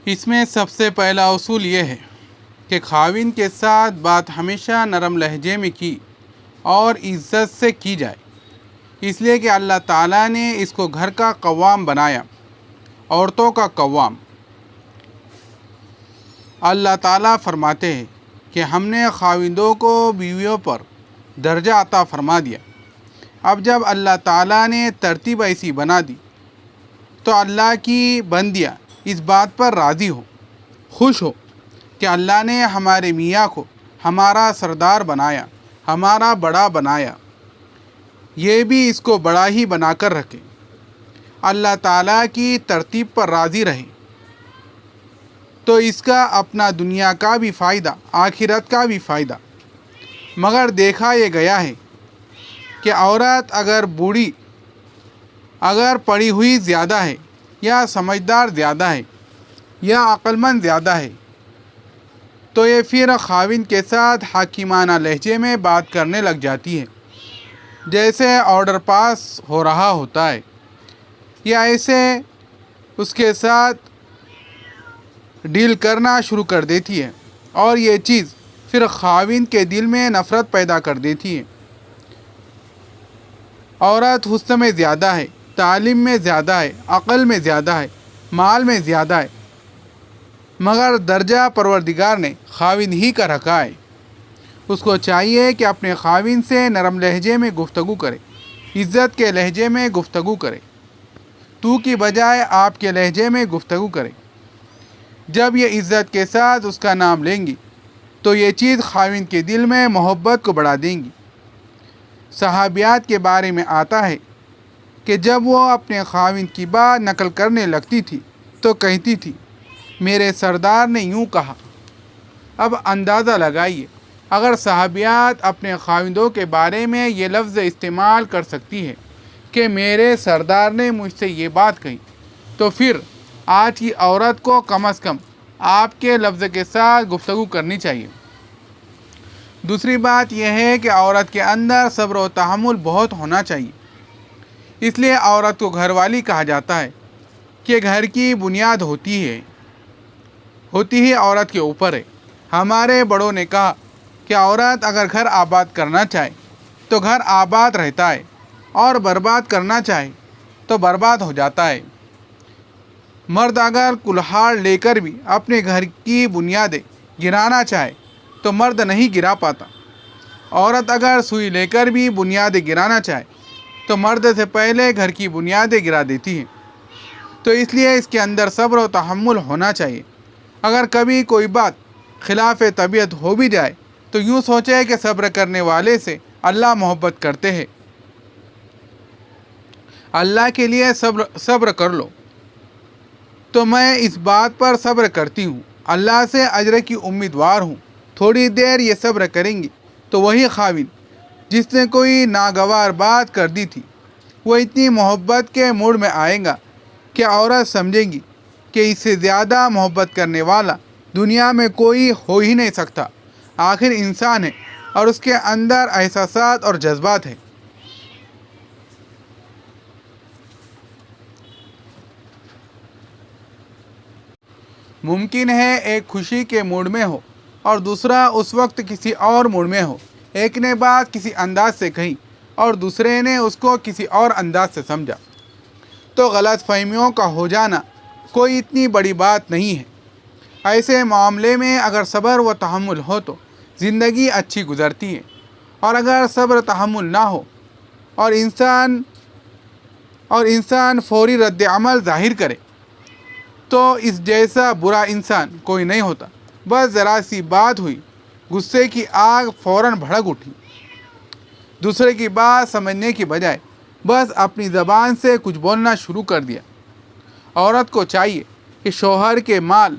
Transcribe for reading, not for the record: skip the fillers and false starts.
اس میں سب سے پہلا اصول یہ ہے کہ خاوند کے ساتھ بات ہمیشہ نرم لہجے میں کی اور عزت سے کی جائے، اس لیے کہ اللہ تعالیٰ نے اس کو گھر کا قوام بنایا، عورتوں کا قوام۔ اللہ تعالیٰ فرماتے ہیں کہ ہم نے خاوندوں کو بیویوں پر درجہ عطا فرما دیا۔ اب جب اللہ تعالیٰ نے ترتیب ایسی بنا دی تو اللہ کی بندیاں اس بات پر راضی ہو، خوش ہو کہ اللہ نے ہمارے میاں کو ہمارا سردار بنایا، ہمارا بڑا بنایا، یہ بھی اس کو بڑا ہی بنا کر رکھے۔ اللہ تعالیٰ کی ترتیب پر راضی رہے تو اس کا اپنا دنیا کا بھی فائدہ، آخرت کا بھی فائدہ۔ مگر دیکھا یہ گیا ہے کہ عورت اگر بوڑھی، اگر پڑھی ہوئی زیادہ ہے یا سمجھدار زیادہ ہے یا عقل مند زیادہ ہے تو یہ پھر خاوند کے ساتھ حاکمانہ لہجے میں بات کرنے لگ جاتی ہے، جیسے آرڈر پاس ہو رہا ہوتا ہے، یا ایسے اس کے ساتھ ڈیل کرنا شروع کر دیتی ہے، اور یہ چیز پھر خاوند کے دل میں نفرت پیدا کر دیتی ہے۔ عورت حسن میں زیادہ ہے، تعلیم میں زیادہ ہے، عقل میں زیادہ ہے، مال میں زیادہ ہے، مگر درجہ پروردگار نے خاوند ہی کا رکھا ہے۔ اس کو چاہیے کہ اپنے خاوند سے نرم لہجے میں گفتگو کرے، عزت کے لہجے میں گفتگو کرے، تو کی بجائے آپ کے لہجے میں گفتگو کرے۔ جب یہ عزت کے ساتھ اس کا نام لیں گی تو یہ چیز خاوند کے دل میں محبت کو بڑھا دیں گی۔ صحابیات کے بارے میں آتا ہے کہ جب وہ اپنے خاوند کی بات نقل کرنے لگتی تھی تو کہتی تھی، میرے سردار نے یوں کہا۔ اب اندازہ لگائیے، اگر صحابیات اپنے خاوندوں کے بارے میں یہ لفظ استعمال کر سکتی ہے کہ میرے سردار نے مجھ سے یہ بات کہی، تو پھر آج کی عورت کو کم از کم آپ کے لفظ کے ساتھ گفتگو کرنی چاہیے۔ دوسری بات یہ ہے کہ عورت کے اندر صبر و تحمل بہت ہونا چاہیے۔ اس لیے عورت کو گھر والی کہا جاتا ہے کہ گھر کی بنیاد ہوتی ہی عورت کے اوپر ہے۔ ہمارے بڑوں نے کہا کہ عورت اگر گھر آباد کرنا چاہے تو گھر آباد رہتا ہے، اور برباد کرنا چاہے تو برباد ہو جاتا ہے۔ مرد اگر کلہاڑ لے کر بھی اپنے گھر کی بنیادیں گرانا چاہے تو مرد نہیں گرا پاتا۔ عورت اگر سوئی لے کر بھی بنیادیں گرانا چاہے تو مرد سے پہلے گھر کی بنیادیں گرا دیتی ہے۔ تو اس لیے اس کے اندر صبر و تحمل ہونا چاہیے۔ اگر کبھی کوئی بات خلاف طبیعت ہو بھی جائے تو یوں سوچے کہ صبر کرنے والے سے اللہ محبت کرتے ہیں، اللہ کے لیے صبر کر لو۔ تو میں اس بات پر صبر کرتی ہوں، اللہ سے اجر کی امیدوار ہوں۔ تھوڑی دیر یہ صبر کریں گی تو وہی خاوند جس نے کوئی ناگوار بات کر دی تھی وہ اتنی محبت کے موڈ میں آئے گا کہ عورت سمجھے گی کہ اس سے زیادہ محبت کرنے والا دنیا میں کوئی ہو ہی نہیں سکتا۔ آخر انسان ہے اور اس کے اندر احساسات اور جذبات ہیں۔ ممکن ہے ایک خوشی کے موڈ میں ہو اور دوسرا اس وقت کسی اور موڈ میں ہو۔ ایک نے بات کسی انداز سے کہی اور دوسرے نے اس کو کسی اور انداز سے سمجھا، تو غلط فہمیوں کا ہو جانا کوئی اتنی بڑی بات نہیں ہے۔ ایسے معاملے میں اگر صبر و تحمل ہو تو زندگی اچھی گزرتی ہے، اور اگر صبر تحمل نہ ہو اور انسان فوری رد عمل ظاہر کرے تو اس جیسا برا انسان کوئی نہیں ہوتا۔ بس ذرا سی بات ہوئی، غصے کی آگ فوراً بھڑک اٹھی، دوسرے کی بات سمجھنے کی بجائے بس اپنی زبان سے کچھ بولنا شروع کر دیا۔ عورت کو چاہیے کہ شوہر کے مال